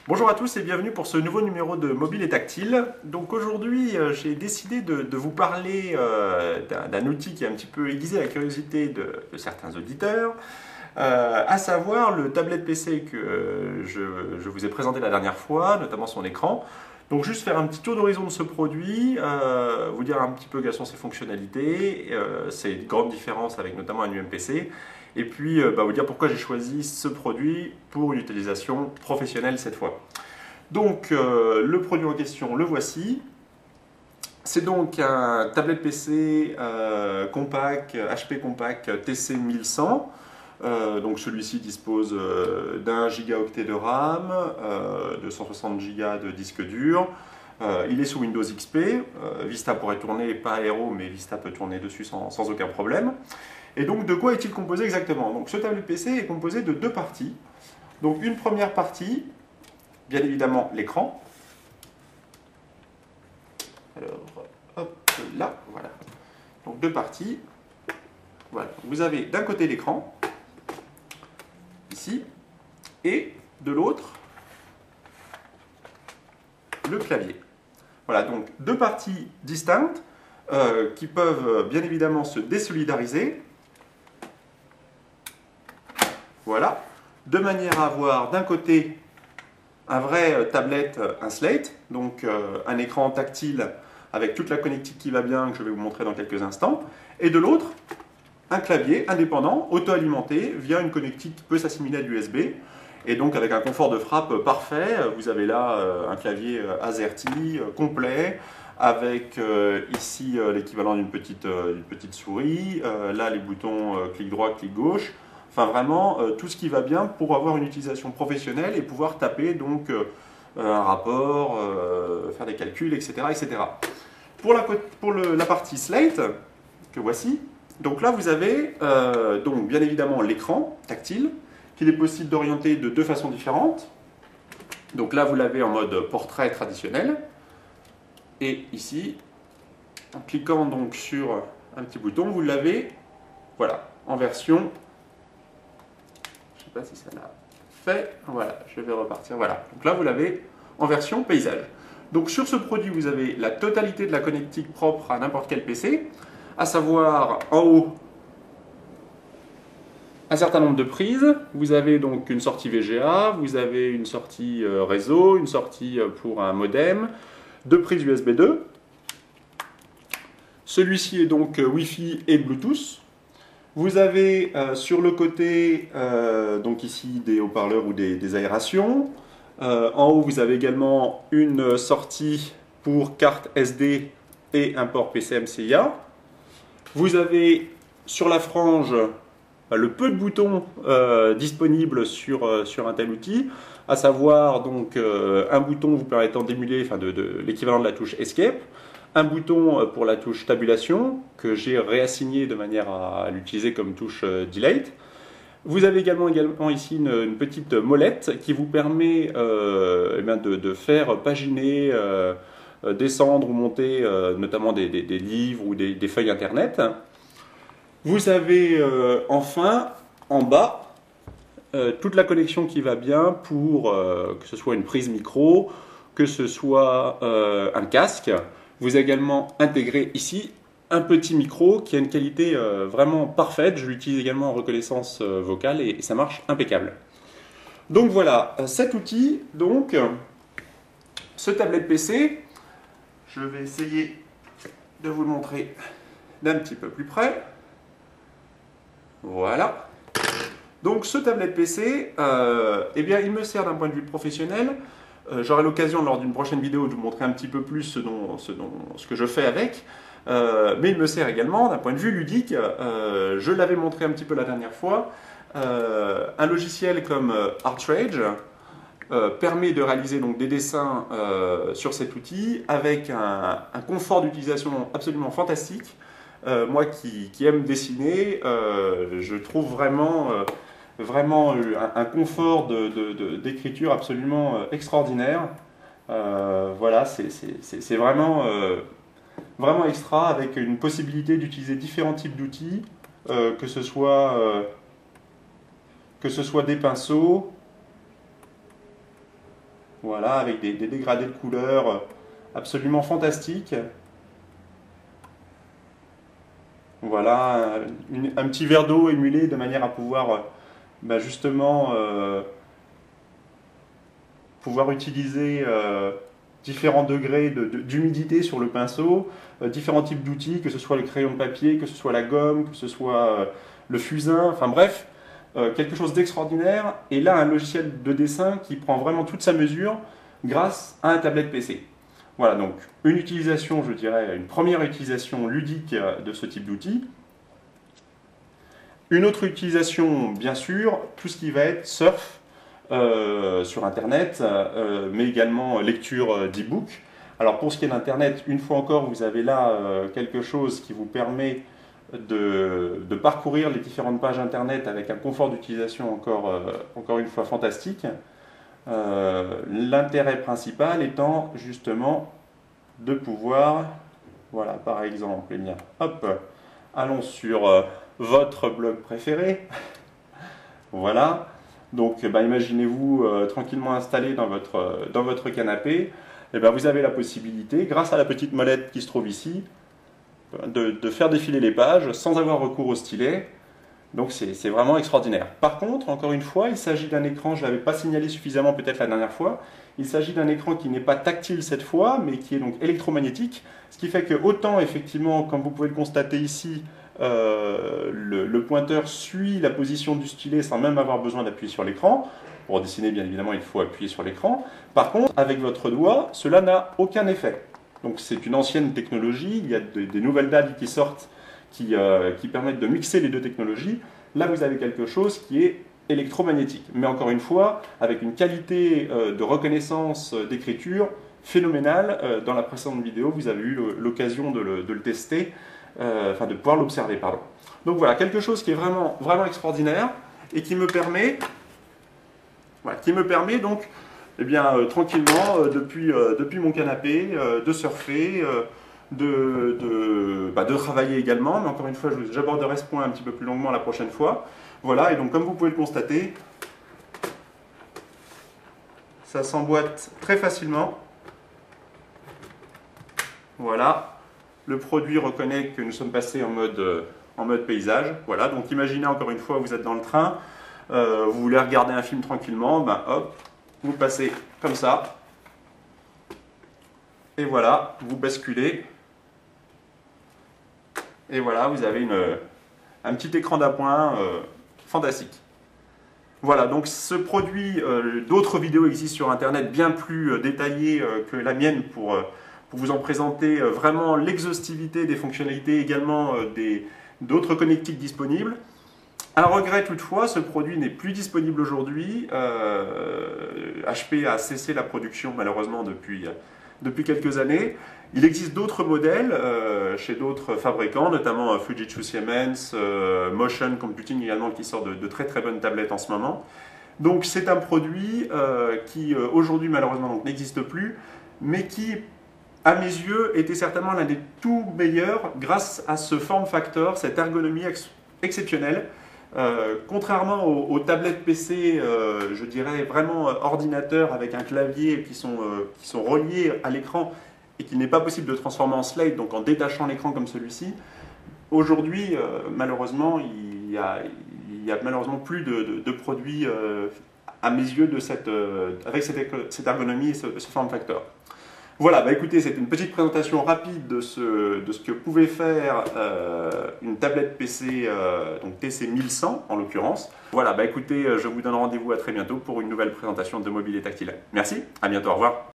Bonjour à tous et bienvenue pour ce nouveau numéro de Mobile et Tactile. Donc aujourd'hui, j'ai décidé de vous parler d'un outil qui a un petit peu aiguisé la curiosité de certains auditeurs, à savoir le tablette PC que je vous ai présenté la dernière fois, notamment son écran. Donc juste faire un petit tour d'horizon de ce produit, vous dire un petit peu quelles sont ses fonctionnalités, ses grandes différences avec notamment un UMPC, et puis vous dire pourquoi j'ai choisi ce produit pour une utilisation professionnelle cette fois. Donc le produit en question, le voici. C'est donc un tablette PC compact, HP compact TC 1100. Donc celui-ci dispose d'1 gigaoctet de RAM, de 160 Go de disque dur. Il est sous Windows XP. Vista pourrait tourner, pas Aero, mais Vista peut tourner dessus sans aucun problème. Et donc, de quoi est-il composé exactement? Donc, ce tablette PC est composé de deux parties. Donc, une première partie, bien évidemment, l'écran. Alors, hop, là, voilà. Donc, deux parties. Voilà. Vous avez d'un côté l'écran, ici, et de l'autre, le clavier. Voilà, donc deux parties distinctes qui peuvent bien évidemment se désolidariser. Voilà, de manière à avoir d'un côté un vrai tablette, un slate, donc un écran tactile avec toute la connectique qui va bien, que je vais vous montrer dans quelques instants, et de l'autre, un clavier indépendant, auto-alimenté via une connectique qui peut s'assimiler à l'USB, et donc avec un confort de frappe parfait. Vous avez là un clavier AZERTY complet, avec ici l'équivalent d'une petite souris, là les boutons clic droit, clic gauche. Enfin vraiment tout ce qui va bien pour avoir une utilisation professionnelle et pouvoir taper donc un rapport, faire des calculs, etc. etc. Pour la partie slate, que voici, donc là vous avez donc bien évidemment l'écran tactile, qu'il est possible d'orienter de deux façons différentes. Donc là vous l'avez en mode portrait traditionnel, et ici, en cliquant donc sur un petit bouton, vous l'avez, voilà, en version, je ne sais pas si ça l'a fait, voilà, je vais repartir, voilà. Donc là, vous l'avez en version paysage. Donc sur ce produit, vous avez la totalité de la connectique propre à n'importe quel PC, à savoir en haut, un certain nombre de prises. Vous avez donc une sortie VGA, vous avez une sortie réseau, une sortie pour un modem, deux prises USB 2. Celui-ci est donc Wi-Fi et Bluetooth. Vous avez sur le côté, donc ici, des haut-parleurs ou des aérations. En haut, vous avez également une sortie pour carte SD et un port PCM-CIA. Vous avez sur la frange le peu de boutons disponibles sur un tel outil, à savoir donc un bouton vous permettant d'émuler, enfin de l'équivalent de la touche Escape, un bouton pour la touche tabulation que j'ai réassigné de manière à l'utiliser comme touche Delete. Vous avez également ici une petite molette qui vous permet de faire paginer, descendre ou monter notamment des livres ou des feuilles internet. Vous avez enfin en bas toute la connexion qui va bien pour que ce soit une prise micro, que ce soit un casque. Vous avez également intégré ici un petit micro qui a une qualité vraiment parfaite. Je l'utilise également en reconnaissance vocale et ça marche impeccable. Donc voilà, cet outil, donc ce tablette PC, je vais essayer de vous le montrer d'un petit peu plus près. Voilà. Donc ce tablette PC, eh bien, il me sert d'un point de vue professionnel. J'aurai l'occasion lors d'une prochaine vidéo de vous montrer un petit peu plus ce que je fais avec. Mais il me sert également d'un point de vue ludique. Je l'avais montré un petit peu la dernière fois. Un logiciel comme ArtRage permet de réaliser donc des dessins sur cet outil avec un confort d'utilisation absolument fantastique. Moi qui aime dessiner, je trouve vraiment un confort d'écriture absolument extraordinaire. Voilà, c'est vraiment extra, avec une possibilité d'utiliser différents types d'outils, que ce soit des pinceaux, Voilà, avec des dégradés de couleurs absolument fantastiques. Voilà, un petit verre d'eau émulé de manière à pouvoir justement pouvoir utiliser différents degrés d'humidité sur le pinceau, différents types d'outils, que ce soit le crayon de papier, que ce soit la gomme, que ce soit le fusain, enfin bref, quelque chose d'extraordinaire. Et là, un logiciel de dessin qui prend vraiment toute sa mesure grâce à un tablette PC. Voilà, donc une utilisation, je dirais, une première utilisation ludique de ce type d'outil. Une autre utilisation, bien sûr, tout ce qui va être surf sur Internet, mais également lecture d'e-book. Alors pour ce qui est d'Internet, une fois encore, vous avez là quelque chose qui vous permet de parcourir les différentes pages Internet avec un confort d'utilisation encore une fois fantastique. L'intérêt principal étant justement de pouvoir, voilà, par exemple, eh bien, hop, allons sur votre blog préféré. Voilà, donc imaginez-vous tranquillement installé dans votre canapé. Et vous avez la possibilité, grâce à la petite molette qui se trouve ici, de faire défiler les pages sans avoir recours au stylet. Donc c'est vraiment extraordinaire. Par contre, encore une fois, il s'agit d'un écran, je ne l'avais pas signalé suffisamment peut-être la dernière fois, il s'agit d'un écran qui n'est pas tactile cette fois, mais qui est donc électromagnétique, ce qui fait que autant effectivement, comme vous pouvez le constater ici, le pointeur suit la position du stylet sans même avoir besoin d'appuyer sur l'écran. Pour dessiner, bien évidemment, il faut appuyer sur l'écran. Par contre, avec votre doigt, cela n'a aucun effet. Donc c'est une ancienne technologie, il y a des nouvelles dates qui sortent qui permettent de mixer les deux technologies. Là, vous avez quelque chose qui est électromagnétique. Mais encore une fois, avec une qualité de reconnaissance d'écriture phénoménale. Dans la précédente vidéo, vous avez eu l'occasion de le tester, enfin de pouvoir l'observer, pardon. Donc voilà, quelque chose qui est vraiment, vraiment extraordinaire et qui me permet, donc, eh bien, tranquillement, depuis mon canapé, de surfer, de travailler également, mais encore une fois, j'aborderai ce point un petit peu plus longuement la prochaine fois. Voilà, et donc comme vous pouvez le constater, ça s'emboîte très facilement. Voilà, le produit reconnaît que nous sommes passés en mode paysage. Voilà, donc imaginez encore une fois, vous êtes dans le train, vous voulez regarder un film tranquillement, hop, vous passez comme ça, et voilà, vous basculez. Et voilà, vous avez un petit écran d'appoint fantastique. Voilà, donc ce produit, d'autres vidéos existent sur Internet bien plus détaillées que la mienne pour vous en présenter vraiment l'exhaustivité des fonctionnalités, également d'autres connectiques disponibles. Un regret toutefois, ce produit n'est plus disponible aujourd'hui. HP a cessé la production malheureusement depuis quelques années. Il existe d'autres modèles chez d'autres fabricants, notamment Fujitsu Siemens, Motion Computing également, qui sort de très très bonnes tablettes en ce moment. Donc c'est un produit qui aujourd'hui malheureusement n'existe plus, mais qui, à mes yeux, était certainement l'un des tout meilleurs grâce à ce form factor, cette ergonomie exceptionnelle. Contrairement aux tablettes PC, je dirais vraiment ordinateurs avec un clavier qui sont reliés à l'écran et qu'il n'est pas possible de transformer en slide, donc en détachant l'écran comme celui-ci, aujourd'hui, malheureusement, il y a malheureusement plus de produits, à mes yeux, avec cette ergonomie et ce form factor. Voilà, écoutez, c'est une petite présentation rapide de ce que pouvait faire une tablette PC, donc TC1100 en l'occurrence. Voilà, écoutez, je vous donne rendez-vous à très bientôt pour une nouvelle présentation de mobile et tactile. Merci, à bientôt, au revoir.